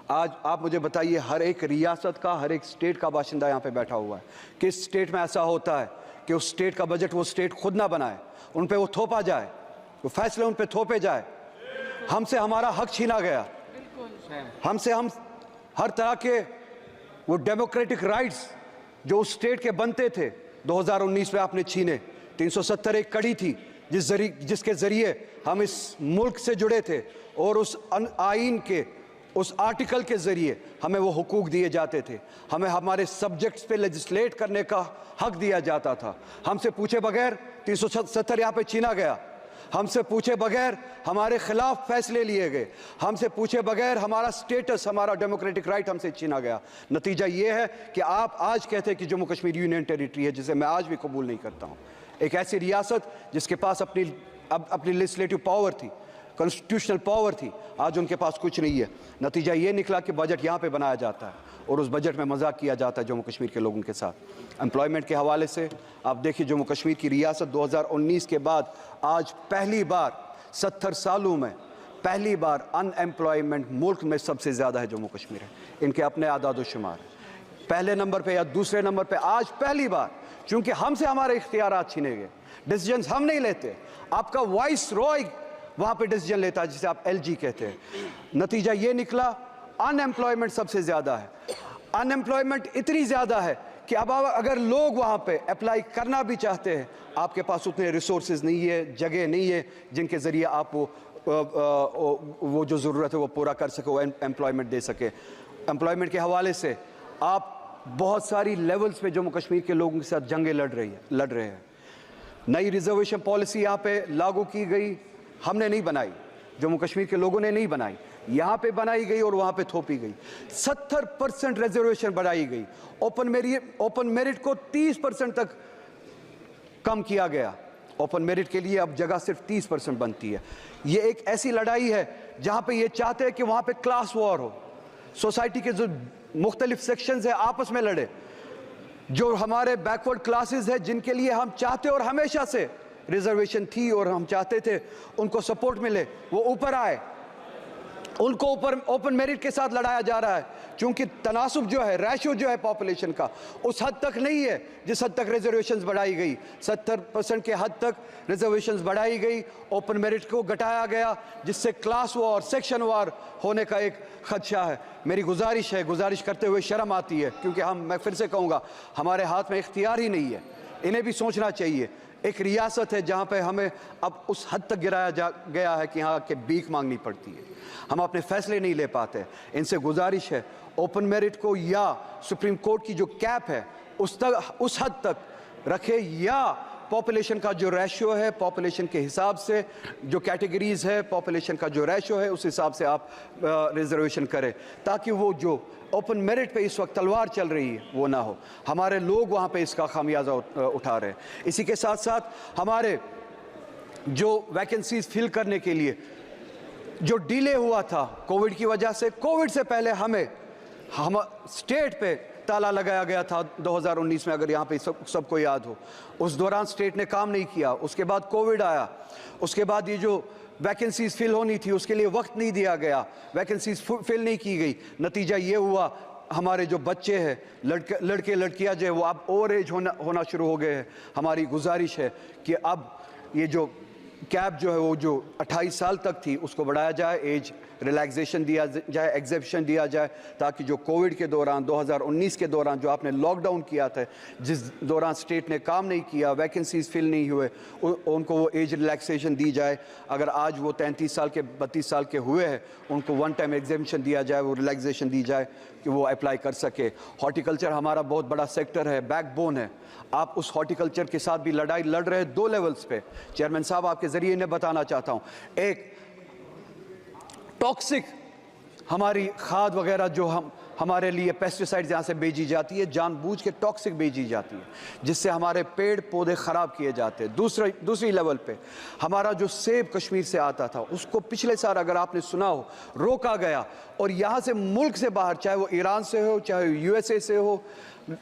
आज आप मुझे बताइए, हर एक रियासत का, हर एक स्टेट का बाशिंदा यहाँ पे बैठा हुआ है। किस स्टेट में ऐसा होता है कि उस स्टेट का बजट वो स्टेट खुद ना बनाए, उन पे वो थोपा जाए, वो फैसले उन पे थोपे जाए? हमसे हमारा हक छीना गया, हमसे हम हर तरह के वो डेमोक्रेटिक राइट्स जो उस स्टेट के बनते थे 2019 में आपने छीने। 370 एक कड़ी थी जिसके जरिए हम इस मुल्क से जुड़े थे, और उस आइन के उस आर्टिकल के जरिए हमें वो हुकूक दिए जाते थे, हमें हमारे सब्जेक्ट्स पे लेजिस्लेट करने का हक दिया जाता था। हमसे पूछे बगैर 370 यहाँ पे छीना गया, हमसे पूछे बगैर हमारे खिलाफ फैसले लिए गए, हमसे पूछे बगैर हमारा स्टेटस, हमारा डेमोक्रेटिक राइट हमसे छीना गया। नतीजा ये है कि आप आज कहते हैं कि जम्मू कश्मीर यूनियन टेरिटरी है, जिसे मैं आज भी कबूल नहीं करता हूँ। एक ऐसी रियासत जिसके पास अपनी लेजिस्लेटिव पावर थी, कॉन्स्टिट्यूशनल पावर थी, आज उनके पास कुछ नहीं है। नतीजा ये निकला कि बजट यहाँ पे बनाया जाता है और उस बजट में मजाक किया जाता है जम्मू कश्मीर के लोगों के साथ। एम्प्लॉयमेंट के हवाले से आप देखिए, जम्मू कश्मीर की रियासत 2019 के बाद आज पहली बार 70 सालों में पहली बार अनएम्प्लॉयमेंट मुल्क में सबसे ज़्यादा है जम्मू कश्मीर है। इनके अपने आदाद व शुमार पहले नंबर पे या दूसरे नंबर पे आज पहली बार, चूंकि हमसे हमारे इख्तियारात छीने गए, डिसीजंस हम नहीं लेते, आपका वाइस रॉय वहाँ पे डिसीजन लेता है जिसे आप एलजी कहते हैं। नतीजा ये निकला अनएम्प्लॉयमेंट सबसे ज़्यादा है। अनएम्प्लॉयमेंट इतनी ज़्यादा है कि अब अगर लोग वहाँ पे अप्लाई करना भी चाहते हैं, आपके पास उतने रिसोर्सेज नहीं है, जगह नहीं है जिनके ज़रिए आप वो जो ज़रूरत है वो पूरा कर सके, वो एम्प्लॉयमेंट दे सके। एम्प्लॉयमेंट के हवाले से आप बहुत सारी लेवल्स पे जम्मू कश्मीर के लोगों के साथ जंगें लड़ रहे हैं। नई रिजर्वेशन पॉलिसी यहाँ पे लागू की गई, हमने नहीं बनाई, जम्मू कश्मीर के लोगों ने नहीं बनाई, यहाँ पे बनाई गई और वहाँ पे थोपी गई। 70% रिजर्वेशन बढ़ाई गई, ओपन मेरिट को 30% तक कम किया गया। ओपन मेरिट के लिए अब जगह सिर्फ 30% बनती है। ये एक ऐसी लड़ाई है जहाँ पे ये चाहते हैं कि वहाँ पे क्लास वॉर हो, सोसाइटी के जो मुख्तलिफ सेक्शंस है आपस में लड़े, जो हमारे बैकवर्ड क्लासेस है जिनके लिए हम चाहते और हमेशा से रिजर्वेशन थी और हम चाहते थे उनको सपोर्ट मिले, वो ऊपर आए, उनको ऊपर ओपन मेरिट के साथ लड़ाया जा रहा है। क्योंकि तनासुब जो है, रेशो जो है पॉपुलेशन का, उस हद तक नहीं है जिस हद तक रिजर्वेशंस बढ़ाई गई। 70% के हद तक रिजर्वेशंस बढ़ाई गई, ओपन मेरिट को घटाया गया, जिससे क्लास वॉर, सेक्शन वॉर होने का एक खदशा है। मेरी गुजारिश करते हुए शर्म आती है, क्योंकि मैं फिर से कहूँगा, हमारे हाथ में इख्तियार ही नहीं है। इन्हें भी सोचना चाहिए। एक रियासत है जहाँ पे हमें अब उस हद तक गिराया गया है कि यहाँ के भीख मांगनी पड़ती है, हम अपने फैसले नहीं ले पाते। इनसे गुजारिश है, ओपन मेरिट को या सुप्रीम कोर्ट की जो कैप है उस हद तक रखे, या पॉपुलेशन का जो रेशियो है, पॉपुलेशन के हिसाब से जो कैटेगरीज है, पॉपुलेशन का जो रेशियो है उस हिसाब से आप रिजर्वेशन करें, ताकि वो जो ओपन मेरिट पे इस वक्त तलवार चल रही है वो ना हो। हमारे लोग वहाँ पे इसका खामियाजा उठा रहे हैं। इसी के साथ साथ हमारे जो वैकेंसीज फिल करने के लिए जो डिले हुआ था कोविड की वजह से, कोविड से पहले हम स्टेट पे ताला लगाया गया था 2019 में, अगर यहाँ पे सबको याद हो। उस दौरान स्टेट ने काम नहीं किया, उसके बाद कोविड आया, उसके बाद ये जो वैकेंसीज फिल होनी थी उसके लिए वक्त नहीं दिया गया, वैकेंसीज फिल नहीं की गई। नतीजा ये हुआ, हमारे जो बच्चे हैं, लड़के लड़कियां जो है वो अब ओवर एज होना शुरू हो गए हैं। हमारी गुजारिश है कि अब ये जो कैप जो है वो जो 28 साल तक थी उसको बढ़ाया जाए, एज रिलैक्सेशन दिया जाए, एग्जेप्शन दिया जाए, ताकि जो कोविड के दौरान 2019 के दौरान जो आपने लॉकडाउन किया था, जिस दौरान स्टेट ने काम नहीं किया, वैकेंसीज फिल नहीं हुए, उनको वो एज रिलैक्सेशन दी जाए। अगर आज वो 33 साल के 32 साल के हुए हैं, उनको वन टाइम एग्जेप्शन दिया जाए, वो रिलैक्सेशन दी जाए कि वो अप्लाई कर सके। हॉर्टिकल्चर हमारा बहुत बड़ा सेक्टर है, बैकबोन है। आप उस हॉर्टिकल्चर के साथ भी लड़ाई लड़ रहे हैं 2 लेवल्स पे। चेयरमैन साहब, आपके ज़रिए इन्हें बताना चाहता हूँ, एक टॉक्सिक हमारी खाद वगैरह जो हमारे लिए पेस्टिसाइड्स यहाँ से भेजी जाती है, जानबूझ के टॉक्सिक भेजी जाती है, जिससे हमारे पेड़ पौधे ख़राब किए जाते हैं। दूसरी लेवल पे हमारा जो सेब कश्मीर से आता था उसको पिछले साल, अगर आपने सुना हो, रोका गया और यहाँ से मुल्क से बाहर, चाहे वो ईरान से हो चाहे USA से हो,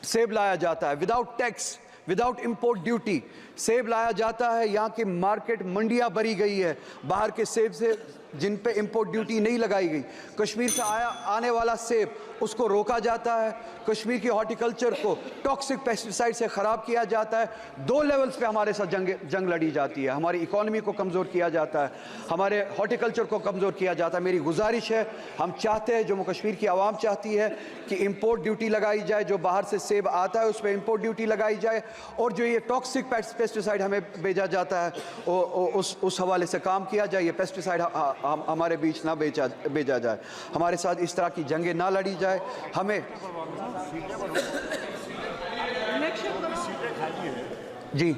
सेब लाया जाता है without tax, without import duty सेब लाया जाता है। यहाँ की मार्केट मंडियाँ भरी गई है, बाहर के सेब से जिन पे इंपोर्ट ड्यूटी नहीं लगाई गई, कश्मीर से आने वाला सेब उसको रोका जाता है, कश्मीर की हॉर्टिकल्चर को टॉक्सिक पेस्टिसाइड से ख़राब किया जाता है। 2 लेवल्स पे हमारे साथ जंग लड़ी जाती है। हमारी इकॉनमी को कमज़ोर किया जाता है, हमारे हॉर्टिकल्चर को कमज़ोर किया जाता है। मेरी गुजारिश है, हम चाहते हैं, जम्मू कश्मीर की आवाम चाहती है कि इंपोर्ट ड्यूटी लगाई जाए, जो बाहर से सेब आता है उस पर इंपोर्ट ड्यूटी लगाई जाए, और जो ये टॉक्सिक पेस्टिसाइड हमें भेजा जाता है उस हवाले से काम किया जाए। ये पेस्टिसाइड हमारे बीच ना भेजा जाए, हमारे साथ इस तरह की जंगें ना लड़ी जाए। हमें जी